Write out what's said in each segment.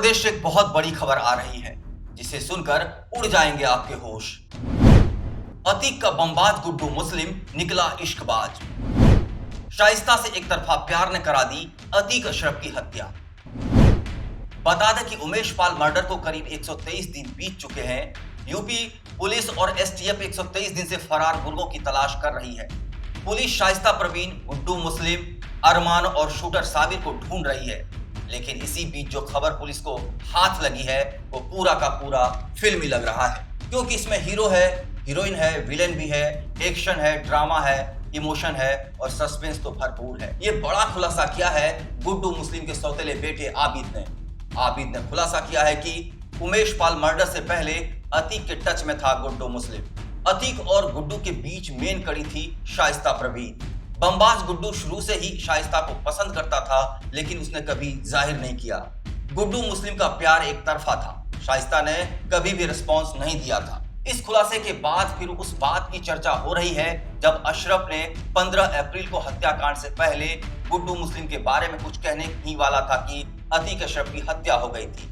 प्रदेश से एक बहुत बड़ी खबर आ रही है जिसे सुनकर उड़ जाएंगे आपके होश। अतीक का बमबाज गुड्डू मुस्लिम निकला इश्कबाज। शाइस्ता से एक तरफा प्यार ने करा दी अतीक अशरफ की हत्या। बता दें कि उमेश पाल मर्डर को करीब 123 दिन बीत चुके हैं। यूपी पुलिस और एसटीएफ 123 दिन से फरार गुर्गों की तलाश कर रही है। पुलिस शाइस्ता प्रवीण, गुड्डू मुस्लिम, अरमान और शूटर साबिर को ढूंढ रही है। लेकिन इसी बीच जो खबर पुलिस को हाथ लगी है वो पूरा का पूरा फिल्मी लग रहा है, क्योंकि इसमें हीरो है, हीरोइन है, विलेन भी है, एक्शन है, ड्रामा है, इमोशन है और सस्पेंस तो भरपूर है। ये बड़ा खुलासा किया है गुड्डू मुस्लिम के सौतेले बेटे आबिद ने खुलासा किया है कि उमेश पाल मर्डर से पहले अतीक के टच में था गुड्डू मुस्लिम। अतीक और गुड्डू के बीच मेन कड़ी थी शाइस्ता प्रवीण। बमबाज गुड्डू शुरू से ही शाइस्ता को पसंद करता था, लेकिन उसने कभी जाहिर नहीं किया। गुड्डू मुस्लिम का प्यार एक तरफा था, शाइस्ता ने कभी भी रिस्पॉन्स नहीं दिया था। इस खुलासे के बाद फिर उस बात की चर्चा हो रही है जब अशरफ ने 15 अप्रैल को हत्याकांड से पहले गुड्डू मुस्लिम के बारे में कुछ कहने ही वाला था कि अतीक अशरफ की हत्या हो गई थी।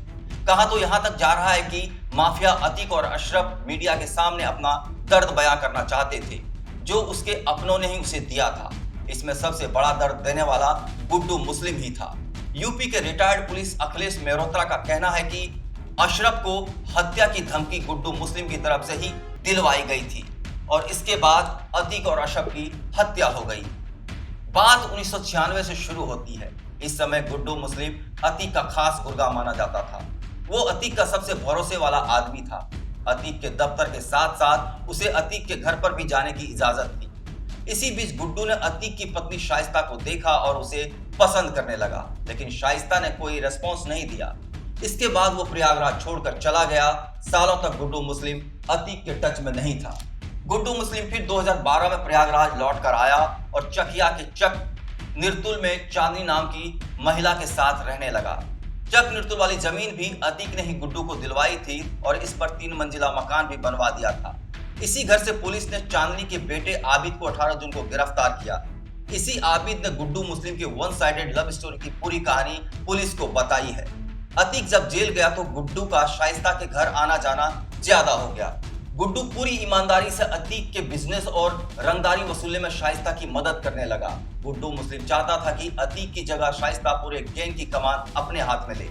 कहा तो यहां तक जा रहा है कि माफिया अतीक और अशरफ मीडिया के सामने अपना दर्द बयां करना चाहते थे, जो उसके अपनों ने ही उसे दिया था। इसमें सबसे बड़ा दर्द देने वाला गुड्डू मुस्लिम ही था। यूपी के रिटायर्ड पुलिस अखिलेश मेहरोत्रा का कहना है कि अशरफ को हत्या की धमकी गुड्डू मुस्लिम की तरफ से ही दिलवाई गई थी और इसके बाद अतीक और अशरफ की हत्या हो गई। बात 1996 से शुरू होती है। इस समय गुड्डू मुस्लिम अतीक का खास गुर्गा माना जाता था। वो अतीक का सबसे भरोसे वाला आदमी था। अतीक के दफ्तर के साथ साथ उसे अतीक के घर पर भी जाने की इजाजत थी। इसी बीच गुड्डू ने अतीक की पत्नी शाइस्ता को देखा और उसे पसंद करने लगा, लेकिन शाइस्ता ने कोई रिस्पॉन्स नहीं दिया। इसके बाद वो प्रयागराज छोड़कर चला गया। सालों तक गुड्डू मुस्लिम अतीक के टच में नहीं था। गुड्डू मुस्लिम फिर 2012 में प्रयागराज लौट कर आया और चकिया के चक निर्तुल में चांदनी नाम की महिला के साथ रहने लगा। चक निर्तुल वाली जमीन भी अतीक ने ही गुड्डू को दिलवाई थी और इस पर 3 मंजिला मकान भी बनवा दिया था। इसी घर से पुलिस ने चांदनी के बेटे आबिद को 18 जून को गिरफ्तार किया। इसी आबिद ने गुड्डू मुस्लिम के वन साइडेड लव स्टोरी की पूरी कहानी पुलिस को बताई है। अतीक जब जेल गया तो गुड्डू का शाइस्ता के घर आना जाना ज्यादा हो गया। गुड्डू पूरी ईमानदारी से अतीक के बिजनेस और रंगदारी वसूलने में शाइस्ता की मदद करने लगा। गुड्डू मुस्लिम चाहता था कि अतीक की जगह शाइस्ता पूरे गैंग की कमान अपने हाथ में ले।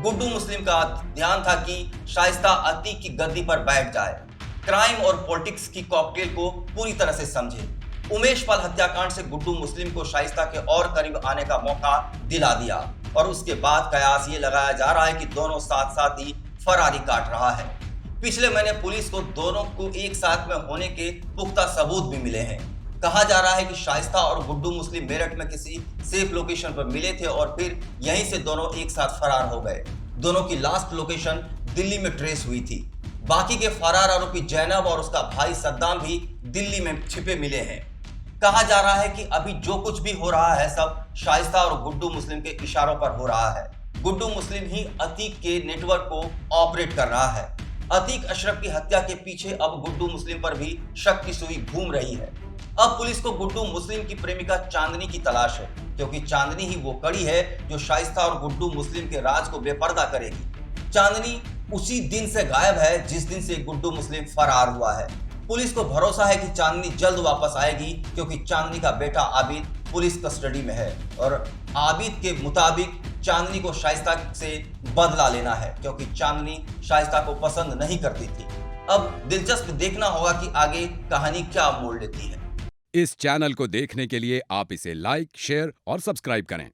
गुड्डू मुस्लिम का ध्यान था कि शाइस्ता अतीक की गद्दी पर बैठ जाए, क्राइम और पॉलिटिक्स की कॉकटेल को पूरी तरह से समझे। उमेश पाल हत्याकांड से गुड्डू मुस्लिम को शाइस्ता के और करीब आने का मौका दिला दिया और उसके बाद कयास ये लगाया जा रहा है कि दोनों साथ साथ ही फरारी काट रहा है। पिछले महीने पुलिस को दोनों को एक साथ में होने के पुख्ता सबूत भी मिले हैं। कहा जा रहा है कि शाइस्ता और गुड्डू मुस्लिम मेरठ में किसी सेफ लोकेशन पर मिले थे और फिर यहीं से दोनों एक साथ फरार हो गए। दोनों की लास्ट लोकेशन दिल्ली में ट्रेस हुई थी। बाकी के फरार आरोपी जैनब और उसका भाई सद्दाम भी दिल्ली में छिपे मिले हैं। कहा जा रहा है कि अभी जो कुछ भी हो रहा है सब शाइस्ता और गुड्डू मुस्लिम के इशारों पर हो रहा है। गुड्डू मुस्लिम ही अतीक के नेटवर्क को ऑपरेट कर रहा है। अतीक अशरफ की हत्या के पीछे अब गुड्डू मुस्लिम पर भी शक की सुई घूम रही है। अब पुलिस को गुड्डू मुस्लिम की प्रेमिका चांदनी की तलाश है, क्योंकि चांदनी ही वो कड़ी है जो शाइस्ता और गुड्डू मुस्लिम के राज को बेपर्दा करेगी। चांदनी उसी दिन से गायब है जिस दिन से गुड्डू मुस्लिम फरार हुआ है। पुलिस को भरोसा है कि चांदनी जल्द वापस आएगी, क्योंकि चांदनी का बेटा आबिद पुलिस कस्टडी में है और आबिद के मुताबिक चांदनी को शाइस्ता से बदला लेना है, क्योंकि चांदनी शाइस्ता को पसंद नहीं करती थी। अब दिलचस्प देखना होगा कि आगे कहानी क्या मोड़ लेती है। इस चैनल को देखने के लिए आप इसे लाइक, शेयर और सब्सक्राइब करें।